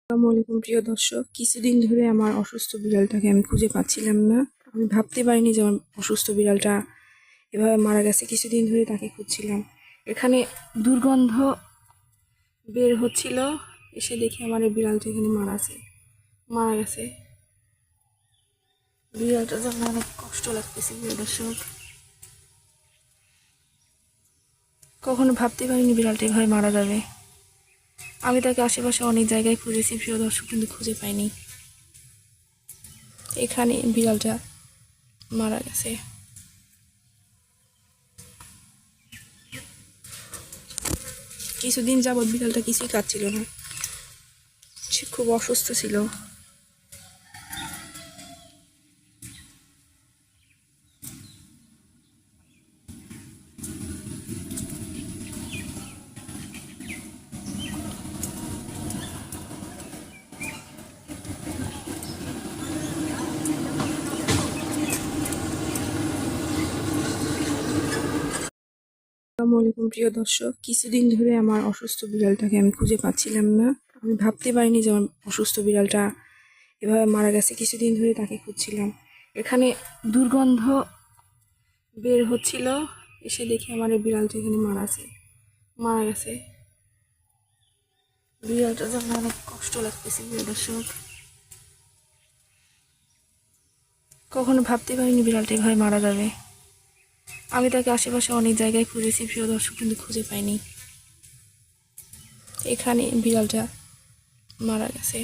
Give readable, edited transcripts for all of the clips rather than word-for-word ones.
আসসালামু আলাইকুম প্রিয় দর্শক, কিছুদিন ধরে আমার অসুস্থ বিড়ালটাকে আমি খুঁজে পাচ্ছিলাম না। আমি ভাবতে পারিনি যে আমার অসুস্থ বিড়ালটা এভাবে মারা গেছে। কিছুদিন ধরে তাকে খুঁজছিলাম, এখানে দুর্গন্ধ বের হচ্ছিল, এসে দেখি আমার এই বিড়ালটা এখানে মারা গেছে। বিড়ালটার জন্য অনেক কষ্ট লাগতেছে প্রিয় দর্শক। কখনো ভাবতে পারিনি বিড়ালটা এভাবে মারা যাবে। আমি তাকে আশেপাশে অনেক জায়গায় খুঁজেছি প্রিয় দর্শক, কিন্তু খুঁজে পাইনি। এখানে বিড়ালটা মারা গেছে। কিছুদিন যাবৎ বিড়ালটা কিছুই খাচ্ছিল না, সে খুব অসুস্থ ছিল। আসসালামু আলাইকুম প্রিয় দর্শক, কিছুদিন ধরে আমার অসুস্থ বিড়ালটাকে আমি খুঁজে পাচ্ছিলাম না। আমি ভাবতে পারিনি যে আমার অসুস্থ বিড়ালটা এভাবে মারা গেছে। কিছুদিন ধরে তাকে খুঁজছিলাম, এখানে দুর্গন্ধ বের হচ্ছিল, এসে দেখি আমার এই বিড়ালটা এখানে মারা গেছে। বিড়ালটার জন্য অনেক কষ্ট লাগতেছে প্রিয় দর্শক। কখনো ভাবতে পারিনি বিড়ালটা এভাবে মারা যাবে। আমি তাকে আশেপাশে অনেক জায়গায় খুঁজেছি প্রিয় দর্শক, কিন্তু খুঁজে পাইনি। এখানে বিড়ালটা মারা গেছে।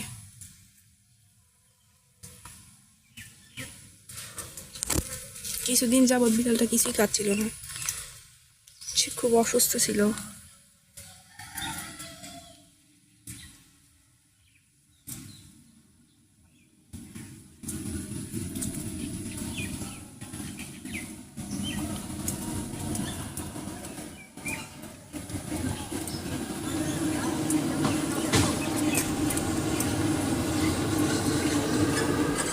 কিছুদিন যাবৎ বিড়ালটা কিছুই খাচ্ছিল না, সে খুব অসুস্থ ছিল।